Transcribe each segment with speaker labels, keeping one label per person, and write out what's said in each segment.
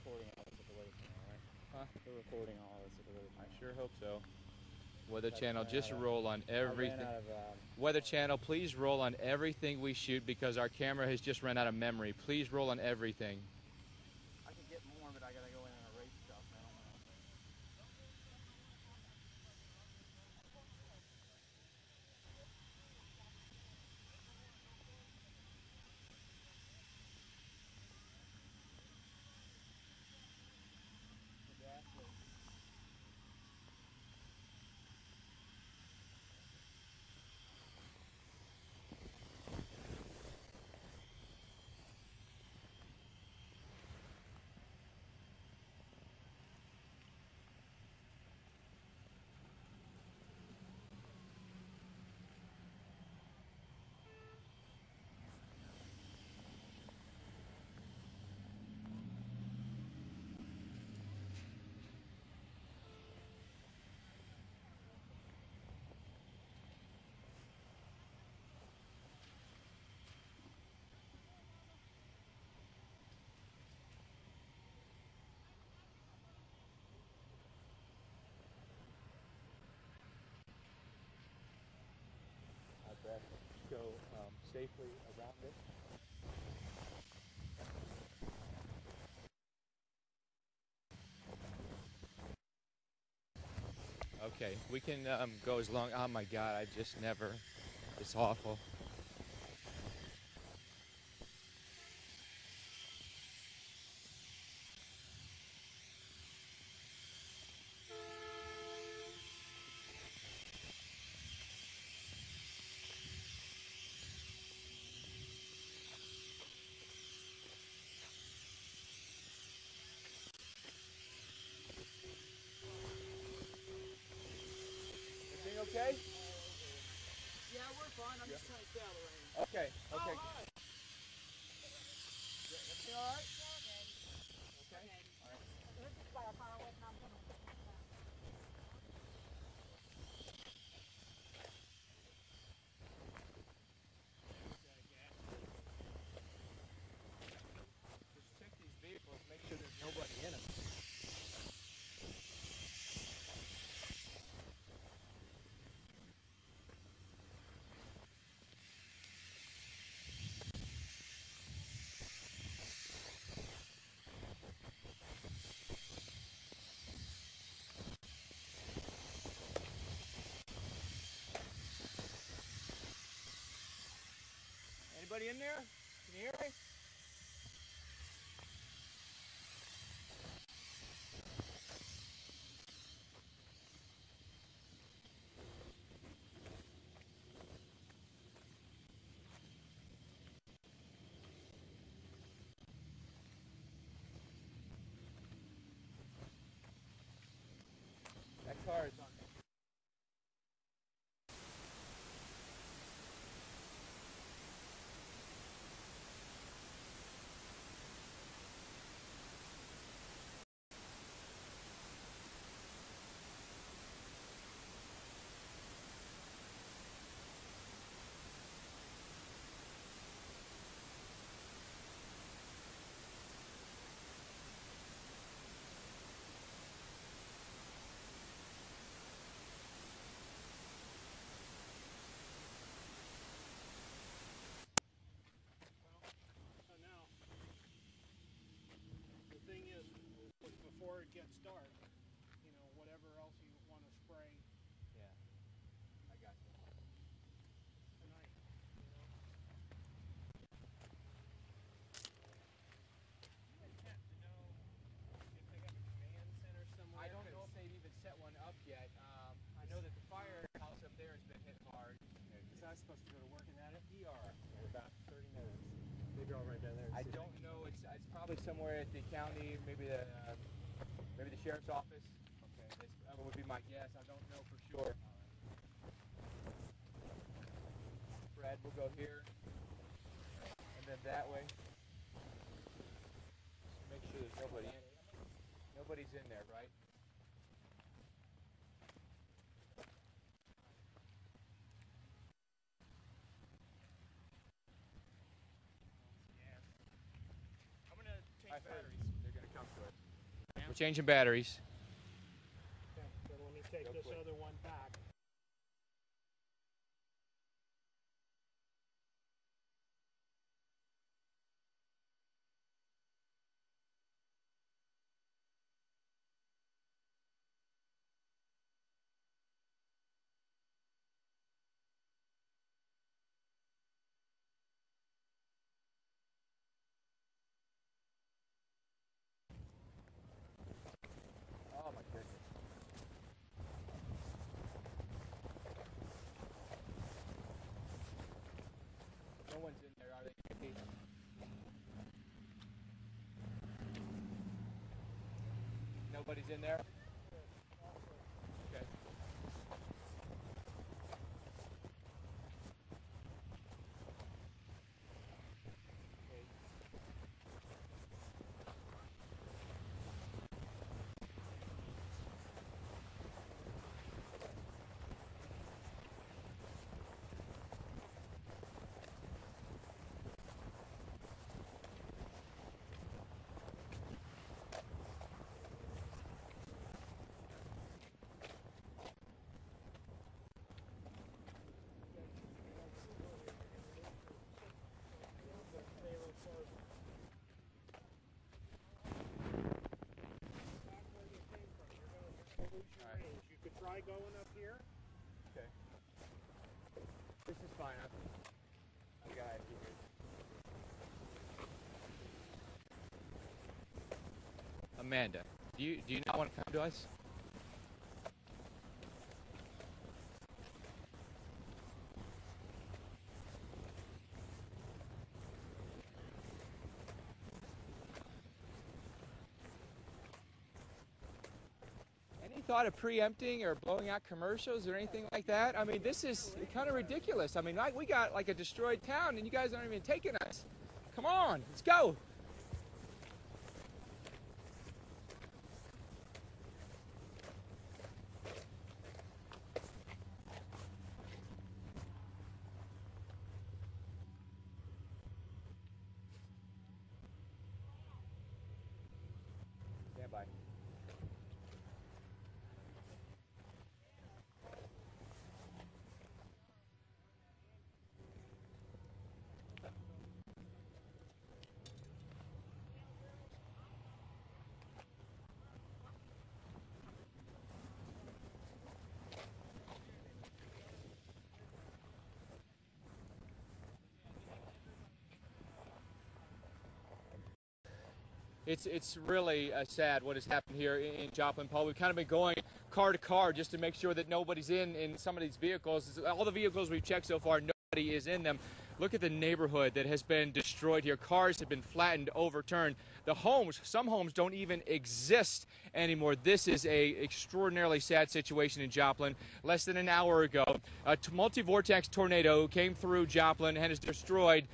Speaker 1: recording all this at the Weather Channel, right? Huh? We're recording all this at the Weather Channel.
Speaker 2: I sure hope so. Weather
Speaker 1: That's
Speaker 2: Channel, just
Speaker 1: out of-
Speaker 2: roll on everything.
Speaker 1: I ran out of,
Speaker 2: Weather Channel, please roll on everything we shoot because our camera has just run out of memory. Please roll on everything.
Speaker 1: I could get more, but I gotta go in and erase stuff. I don't know. Exactly.
Speaker 2: Go safely around it. Okay, we can go as long. Oh my God, I just never. It's awful. Everything okay?
Speaker 1: Yeah, we're fine. I'm just trying to stay out of the rain.
Speaker 2: Okay, okay.
Speaker 1: Oh, hi. Everything all right? Okay. All right.
Speaker 2: Just check these vehicles, make sure there's nobody in them. Anybody in there? Can you hear me? That car is on.
Speaker 3: So now, the thing is, before it gets dark, whatever else you want to spray
Speaker 2: Yeah, I got you.
Speaker 3: tonight, You would have to know if they got a command center somewhere.
Speaker 2: I don't know if they've even set one up yet. I know that the firehouse up there has been hit hard.
Speaker 3: Is that supposed to go to work in that
Speaker 1: PR in about 30 minutes. Maybe I'll right down there.
Speaker 2: I don't know. It's probably somewhere at the county, maybe the sheriff's office.
Speaker 1: Okay.
Speaker 2: That would be my guess. I don't know for sure. Brad will go here, and then that way. Just make sure there's nobody in. Nobody's in there, right?
Speaker 3: Yeah. I'm going to change batteries.
Speaker 2: They're going to come to us. We're changing batteries.
Speaker 3: Okay, so let me take this other one back.
Speaker 2: Oh my goodness. No one's in there, are they? Nobody's in there? Okay. You could try going up here. Okay. This is fine. I got it here. Amanda, do you not want to come to us? Any thought of preempting or blowing out commercials or anything like that? I mean, this is kind of ridiculous. I mean, we got like a destroyed town and you guys aren't even taking us. Come on, let's go. Stand by. It's really sad what has happened here in Joplin, Paul. We've kind of been going car to car just to make sure that nobody's in some of these vehicles. All the vehicles we've checked so far, nobody is in them. Look at the neighborhood that has been destroyed here. Cars have been flattened, overturned. The homes, some homes don't even exist anymore. This is a extraordinarily sad situation in Joplin. Less than an hour ago, a multi-vortex tornado came through Joplin and has destroyed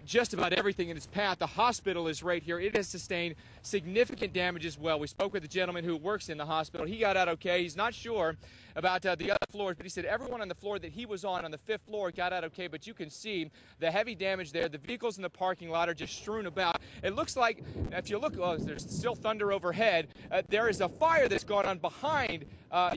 Speaker 2: just about everything in its path. The hospital is right here. It has sustained significant damage as well. We spoke with a gentleman who works in the hospital. He got out okay. He's not sure about the other floors, but he said everyone on the floor that he was on the 5th floor, got out okay, but you can see the heavy damage there. The vehicles in the parking lot are just strewn about. It looks like, if you look, there's still thunder overhead. There is a fire that's gone on behind.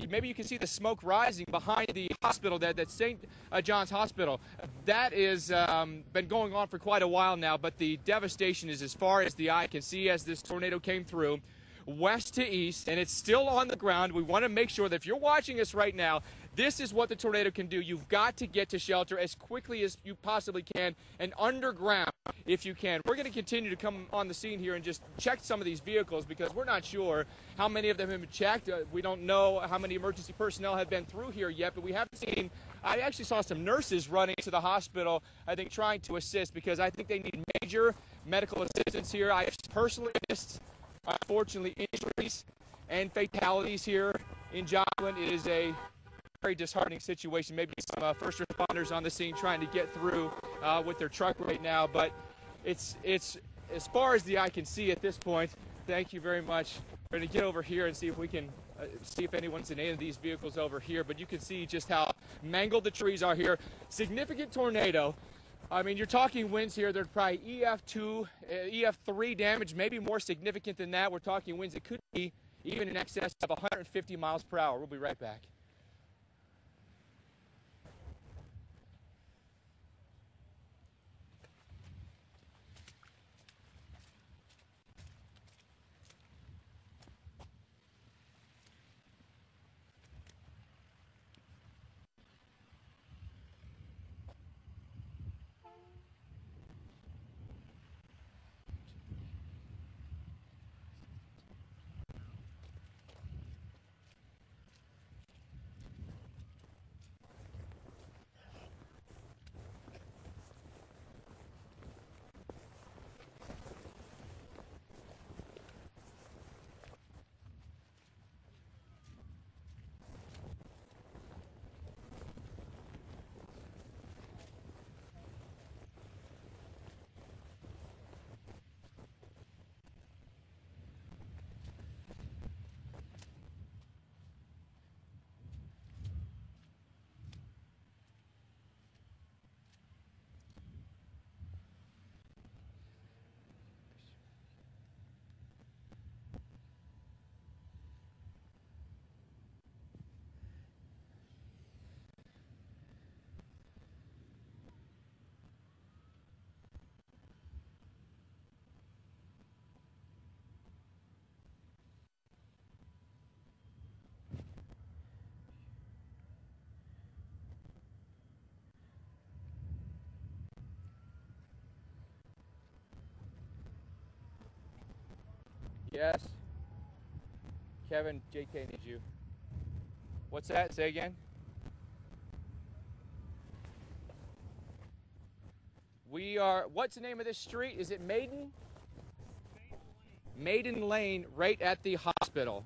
Speaker 2: Maybe you can see the smoke rising behind the hospital, that St. John's Hospital. That is been going on for quite a while now, but the devastation is as far as the eye can see as this tornado came through, west to east, and it's still on the ground. We want to make sure that if you're watching us right now, this is what the tornado can do. You've got to get to shelter as quickly as you possibly can and underground if you can. We're going to continue to come on the scene here and just check some of these vehicles because we're not sure how many of them have been checked. We don't know how many emergency personnel have been through here yet, but we have seen, I actually saw some nurses running to the hospital, I think trying to assist because I think they need major medical assistance here. I have personally missed, unfortunately, injuries and fatalities here in Joplin. It is a very disheartening situation. Maybe some first responders on the scene trying to get through with their truck right now, but it's as far as the eye can see at this point. Thank you very much. We're going to get over here and see if we can see if anyone's in any of these vehicles over here, but you can see just how mangled the trees are here. Significant tornado I mean, you're talking winds here. They're probably EF2, EF3 damage, maybe more significant than that. We're talking winds that could be even in excess of 150 miles per hour. We'll be right back. Yes. Kevin, JK needs you. What's that? Say again. We are, what's the name of this street? Is it Maiden? Maiden Lane, right at the hospital.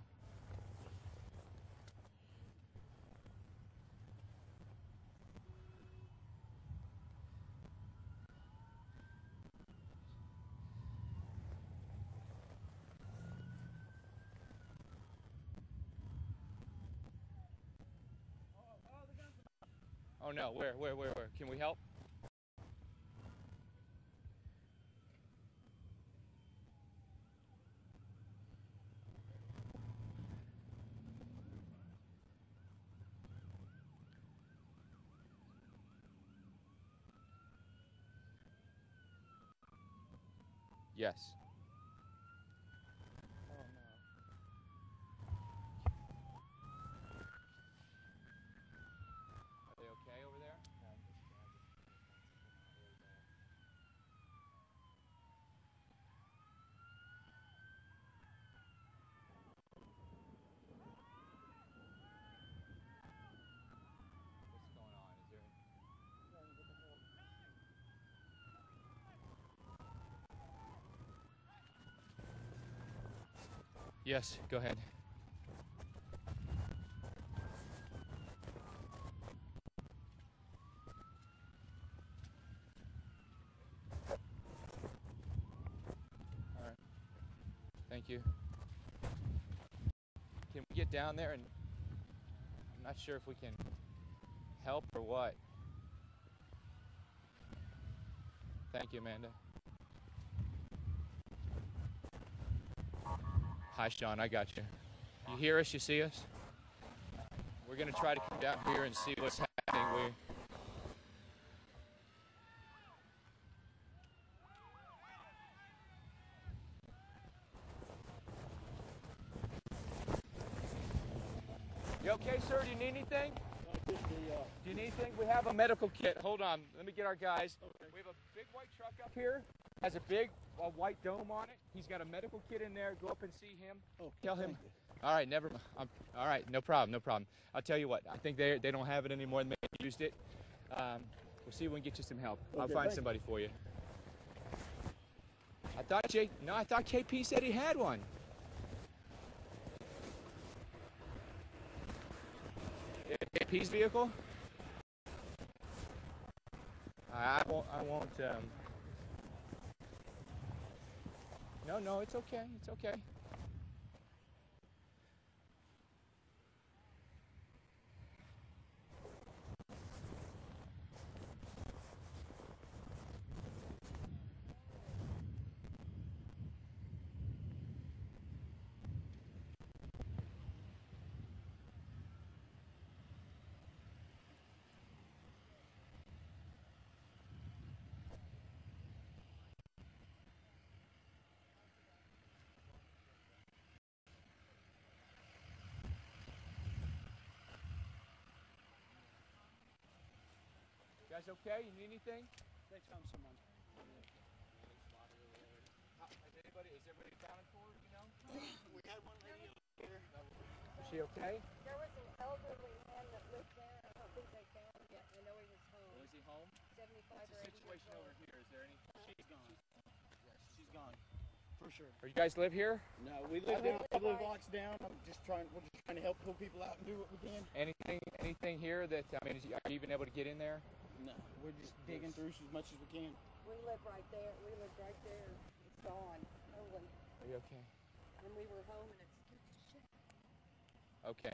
Speaker 2: Oh no, where? Can we help? Yes. Oh no. Are they okay over there? What's going on? Is there? Yes, go ahead. All right. Thank you. Can we get down there? And I'm not sure if we can help or what. Thank you, Amanda. Hi, Sean, I got you. You hear us? You see us? We're going to try to come down here and see what's happening. You okay, sir? Do you need anything? Do you need anything? We have a medical kit. Hold on. Let me get our guys. Okay. We have a big white truck up here. Has a big white dome on it. He's got a medical kit in there. Go up and see him. Oh, tell him. All right, never mind. All right, no problem, no problem. I'll tell you what. I think they don't have it anymore. They used it. We'll see if we can get you some help. Okay, I'll find somebody for you. I thought KP said he had one. KP's vehicle? I won't. No, it's okay. It's okay. guys okay? You need anything?
Speaker 3: They found someone.
Speaker 2: Is everybody accounted for, you know?
Speaker 3: We had one lady over here.
Speaker 2: Is she okay?
Speaker 4: There was an elderly man that lived there. I don't think they found him yet. I know he was home.
Speaker 2: Was he home?
Speaker 4: 75
Speaker 2: What's
Speaker 4: or
Speaker 2: the
Speaker 4: 80
Speaker 2: situation
Speaker 4: years
Speaker 2: over
Speaker 4: old.
Speaker 2: here? Is there any?
Speaker 3: She's gone. Yes, she's gone. For sure.
Speaker 2: Or you guys live here?
Speaker 3: No, we live a couple of blocks down. We're just trying to help pull people out and do what we can.
Speaker 2: Anything here that, I mean, are you even able to get in there?
Speaker 3: No, we're just digging through as much as we can.
Speaker 4: We live right there. We live right there. It's gone. Totally.
Speaker 2: Are you okay?
Speaker 4: And we were home and it's shit.
Speaker 2: Okay.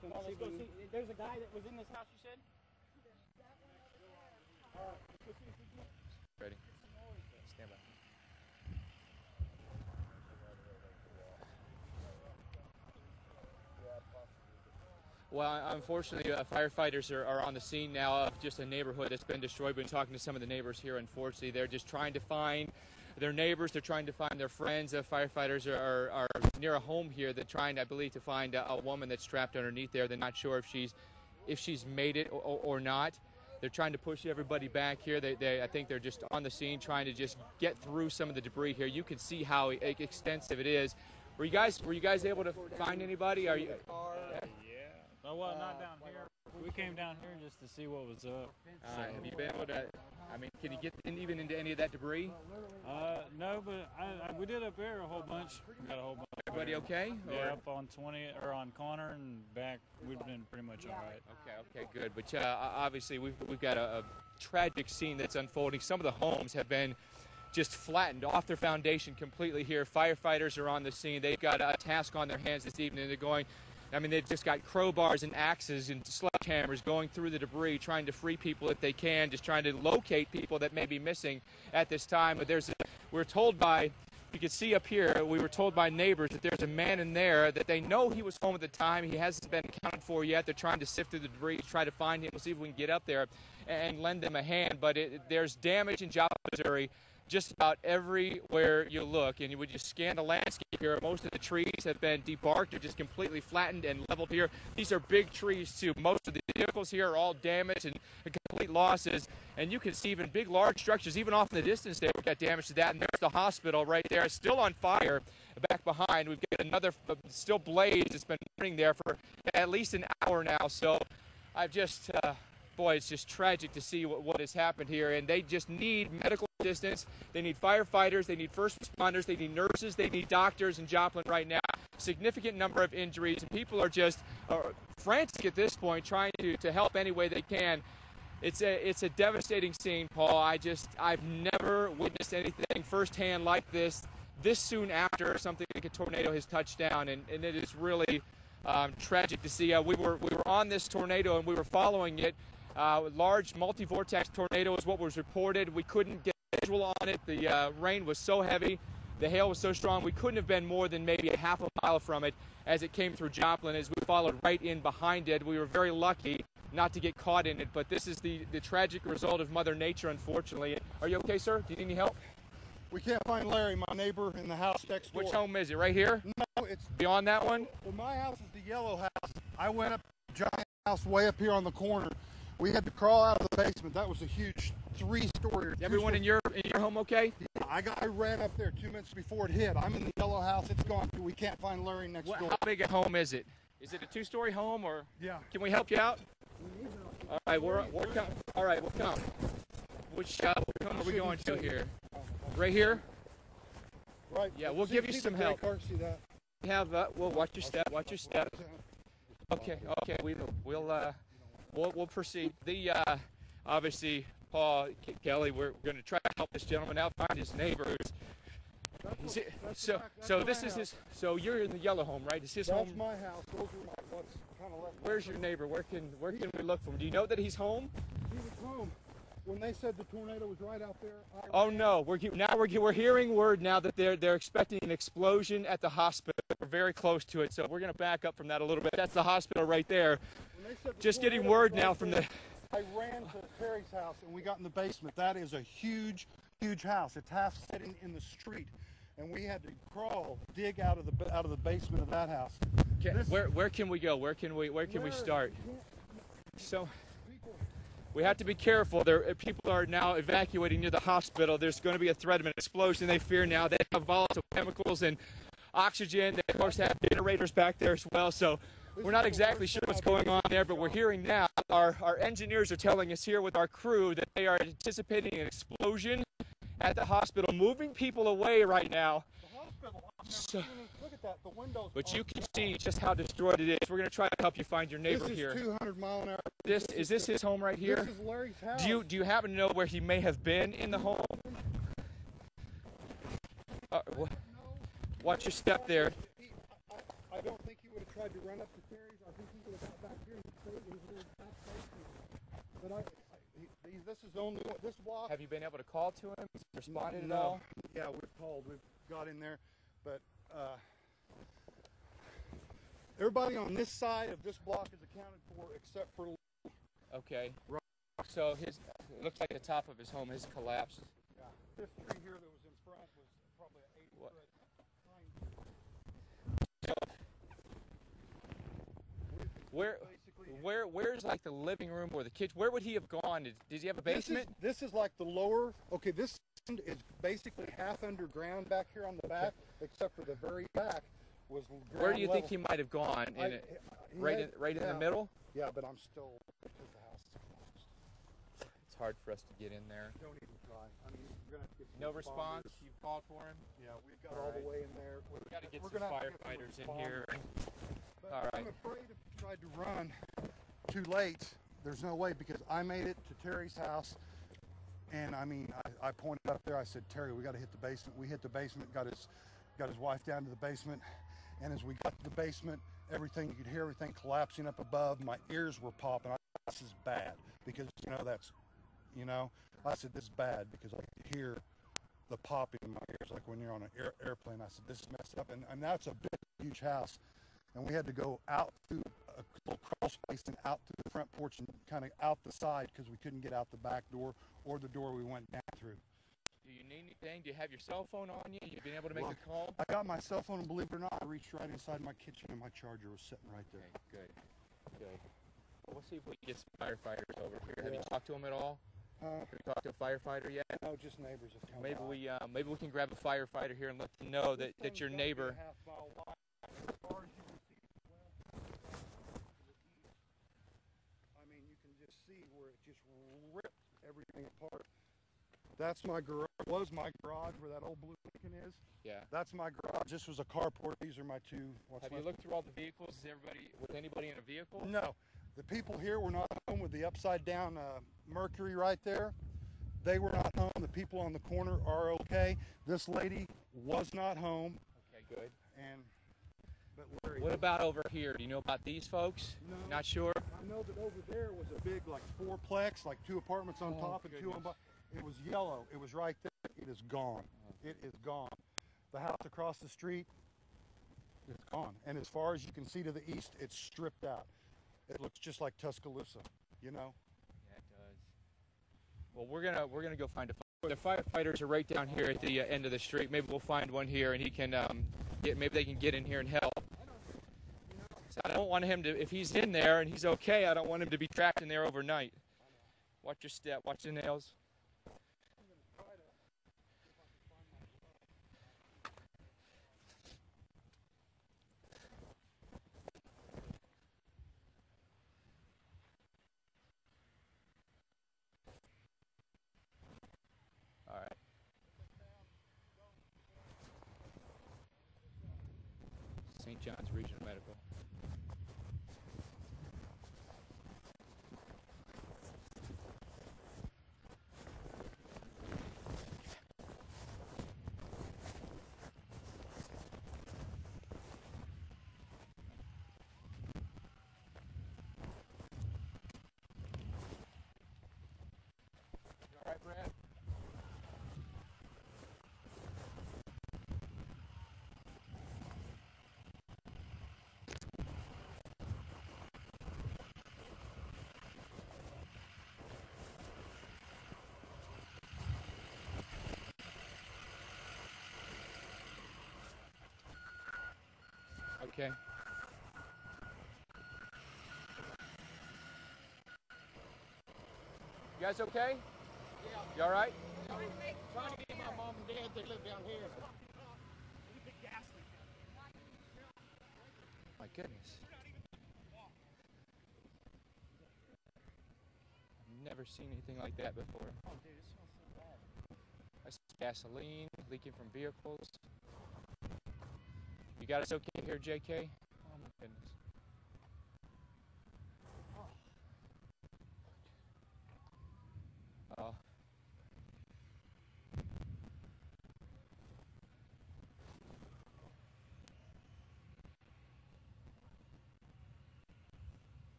Speaker 3: Let's go see. There's a guy that was in this house, you said?
Speaker 4: That one over there.
Speaker 3: All right, let's go see if we can.
Speaker 2: Ready? Stand by. Well, unfortunately, firefighters are on the scene now of just a neighborhood that's been destroyed. We've been talking to some of the neighbors here. Unfortunately, they're just trying to find their neighbors. They're trying to find their friends. Firefighters are near a home here. They're trying, I believe, to find a woman that's trapped underneath there. They're not sure if she's made it or not. They're trying to push everybody back here. I think they're just on the scene trying to just get through some of the debris here. You can see how extensive it is. Were you guys able to find anybody? Are you?
Speaker 5: Oh, well, not down here. We came down here just to see what was up.
Speaker 2: Have you been able to? I mean, can you get even into any of that debris?
Speaker 5: No, but we did up there a whole bunch. Got a whole bunch.
Speaker 2: Everybody okay?
Speaker 5: Yeah, up on 20 or on Connor and back, we've been pretty much all right.
Speaker 2: Okay, good. But obviously, we've got a tragic scene that's unfolding. Some of the homes have been just flattened off their foundation completely here. Firefighters are on the scene. They've got a task on their hands this evening. They're going. I mean, they've just got crowbars and axes and sledgehammers going through the debris, trying to free people if they can, just trying to locate people that may be missing at this time. But we're told by, you can see up here, we were told by neighbors that there's a man in there that they know he was home at the time. He hasn't been accounted for yet. They're trying to sift through the debris, try to find him. We'll see if we can get up there and lend them a hand. But there's damage in Joplin, Missouri, just about everywhere you look. And when you scan the landscape here, most of the trees have been debarked or just completely flattened and leveled here. These are big trees too. Most of the vehicles here are all damaged and complete losses. And you can see even big, large structures, even off in the distance there, we've got damage to that. And there's the hospital right there. It's still on fire back behind. We've got another still blaze. It's been burning there for at least an hour now. So I've just... boy, it's just tragic to see what has happened here, and they just need medical assistance. They need firefighters, they need first responders, they need nurses, they need doctors in Joplin right now. Significant number of injuries, and people are just frantic at this point, trying to help any way they can. It's a devastating scene, Paul. I've never witnessed anything firsthand like this soon after something like a tornado has touched down, and it is really tragic to see. We were on this tornado and we were following it. Large multi-vortex tornado is what was reported. We couldn't get a visual on it. The rain was so heavy, the hail was so strong, we couldn't have been more than maybe a half a mile from it as it came through Joplin. As we followed right in behind it, we were very lucky not to get caught in it. But this is the tragic result of Mother Nature, unfortunately. Are you okay, sir? Do you need any help?
Speaker 6: We can't find Larry, my neighbor, in the house next door.
Speaker 2: Which home is it? Right here?
Speaker 6: No, it's
Speaker 2: beyond that one?
Speaker 6: Well, my house is the yellow house. I went up to the giant house way up here on the corner. We had to crawl out of the basement. That was a huge 3-story.
Speaker 2: Everyone in your home okay?
Speaker 6: Yeah, I ran up there 2 minutes before it hit. I'm in the yellow house. It's gone. We can't find Larry next door.
Speaker 2: How big a home is it? Is it a 2-story home, or
Speaker 6: yeah?
Speaker 2: Can we help you out? All right, we're coming. All right, we'll come. Which home are we going to here? Right here?
Speaker 6: Right.
Speaker 2: Yeah, we'll give you some help.
Speaker 6: See that?
Speaker 2: We have. Well, watch your step. Watch your step. Okay. We'll proceed. Obviously, Paul, Kelly, we're going to try to help this gentleman out, find his neighbor. So this is his. So you're in the yellow home, right? Is his home?
Speaker 6: That's my house. Those are what's kind of left.
Speaker 2: Where's your neighbor? Where can we look for him? Do you know that he's home?
Speaker 6: He was home when they said the tornado was right out there.
Speaker 2: Oh no! We're hearing word now that they're expecting an explosion at the hospital. We're very close to it, so we're going to back up from that a little bit. That's the hospital right there. Just getting word now from the.
Speaker 6: I ran to Terry's house and we got in the basement. That is a huge, huge house. It's half sitting in the street, and we had to crawl, dig out of the basement of that house.
Speaker 2: Where can we go? Where can we start? So We have to be careful. People are now evacuating near the hospital. There's going to be a threat of an explosion. They fear now. They have volatile chemicals and oxygen. They, of course, have generators back there as well. So we're not exactly sure what's going on there, but we're hearing now. Our engineers are telling us here with our crew that they are anticipating an explosion at the hospital, moving people away right now.
Speaker 6: The hospital, I've never seen it. Look at that, the windows.
Speaker 2: But you can see just how destroyed it is. We're going to try to help you find your neighbor here.
Speaker 6: This is 200 mile an hour.
Speaker 2: Is this his home right here?
Speaker 6: This is Larry's house.
Speaker 2: Do you happen to know where he may have been in the home? Watch your step there.
Speaker 6: I don't think he would have tried to run up to Terry's. I think he would have got back here and stayed in his little back place. But this is the only one. This block.
Speaker 2: Have you been able to call to him? Has he responded at
Speaker 6: No.
Speaker 2: all?
Speaker 6: Yeah, we've called. We've got in there, but everybody on this side of this block is accounted for except for.
Speaker 2: Okay.
Speaker 6: Right.
Speaker 2: So it looks like the top of his home has collapsed.
Speaker 6: Yeah. This tree here that was in front was probably an 8-foot pine.
Speaker 2: Where's like the living room or the kitchen? Where would he have gone? Did he have a basement?
Speaker 6: This is like the lower. Okay, this end is basically half underground back here on the back, except for the very back was ground
Speaker 2: Where do you
Speaker 6: level.
Speaker 2: think he might have gone? Right in the middle?
Speaker 6: Yeah, but I'm still because the house is closed.
Speaker 2: It's hard for us to get in there.
Speaker 6: Don't even try. I mean, you're gonna have to get some
Speaker 2: No response.
Speaker 6: responders.
Speaker 2: You've called for him.
Speaker 6: Yeah, we've got all the way in there.
Speaker 2: We've got to get
Speaker 6: We're
Speaker 2: some
Speaker 6: gonna have to get
Speaker 2: firefighters
Speaker 6: some
Speaker 2: in here.
Speaker 6: But
Speaker 2: All right.
Speaker 6: I'm afraid if we tried to run too late, there's no way because I made it to Terry's house, and I mean, I pointed up there. I said, Terry, we got to hit the basement. We hit the basement. Got his wife down to the basement, and as we got to the basement, everything you could hear everything collapsing up above. My ears were popping. I said, this is bad because I said this is bad because I could hear the popping in my ears like when you're on an airplane. I said this is messed up, and that's a big, huge house. And we had to go out through a little crawl space and out through the front porch and kind of out the side because we couldn't get out the back door or the door we went down through.
Speaker 2: Do you need anything? Do you have your cell phone on you? You've been able to make the call?
Speaker 6: I got my cell phone, and believe it or not, I reached right inside my kitchen and my charger was sitting right there.
Speaker 2: Okay, good. Well, we'll see if we can get some firefighters over here. Have you talked to them at all? Have you talked to a firefighter yet?
Speaker 6: No, just neighbors have come
Speaker 2: Maybe
Speaker 6: by.
Speaker 2: maybe we can grab a firefighter here and let them know that your neighbor.
Speaker 6: As far as you can see, I mean, you can just see where it just ripped everything apart. That's my garage. Was my garage where that old blue Lincoln is?
Speaker 2: Yeah.
Speaker 6: That's my garage. This was a carport. These are my two.
Speaker 2: Have you looked through all the vehicles? Was anybody in a vehicle?
Speaker 6: No. The people here were not home with the upside down Mercury right there. They were not home. The people on the corner are okay. This lady was not home.
Speaker 2: Okay, good.
Speaker 6: But Larry,
Speaker 2: What about over here? Do you know about these folks?
Speaker 6: No.
Speaker 2: Not sure?
Speaker 6: I know that over there was a big like fourplex, like 2 apartments on top and 2 on bottom. It was yellow. It was right there. It is gone. It is gone. The house across the street, it's gone. And as far as you can see to the east, it's stripped out. It looks just like Tuscaloosa, you know?
Speaker 2: Yeah, it does. Well, we're gonna go find the firefighters are right down here at the end of the street. Maybe we'll find one here, and he can maybe they can get in here and help. So I don't want him to, if he's in there and he's okay, I don't want him to be trapped in there overnight. Watch your step. Watch the nails. All right. St. John's Regional Medical. You all right, Brad? Okay. You guys okay? You all right?
Speaker 1: Trying to get my mom and dad, they live down here.
Speaker 2: My goodness. I've never seen anything like that before.
Speaker 1: Oh, dude, it smells so bad.
Speaker 2: I see gasoline leaking from vehicles. You got us okay here, JK? Oh my goodness. Oh.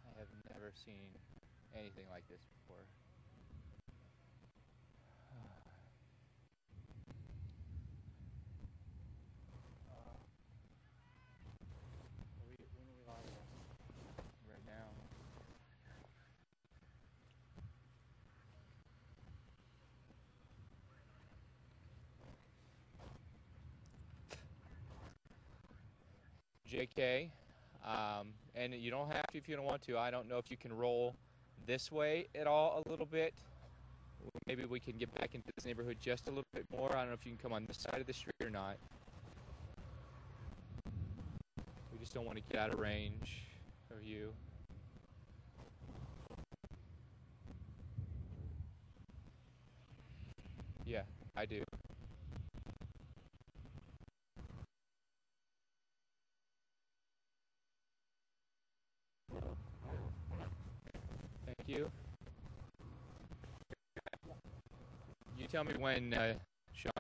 Speaker 2: I have never seen anything like this before.
Speaker 1: When are we live?
Speaker 2: Right now. JK, and you don't have to if you don't want to. I don't know if you can roll this way at all a little bit. Maybe we can get back into this neighborhood just a little bit more. I don't know if you can come on this side of the street or not. We just don't want to get out of range of you. Yeah, I do. Thank you. You tell me when, Sean.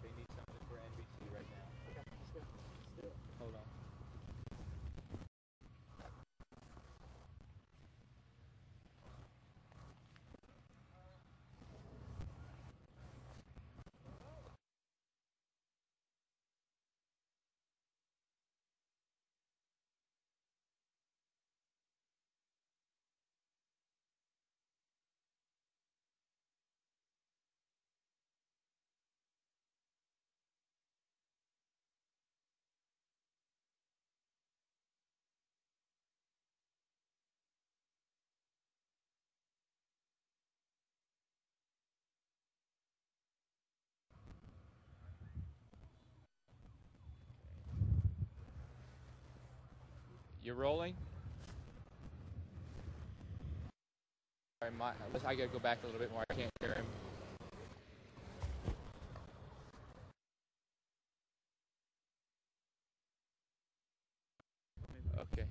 Speaker 2: They need something for NBC right now.
Speaker 1: Okay, let's do it. Let's do it.
Speaker 2: Hold on. You're rolling? Sorry, I gotta go back a little bit more. I can't hear him. Okay.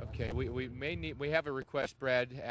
Speaker 2: Okay, we may need, we have a request, Brad.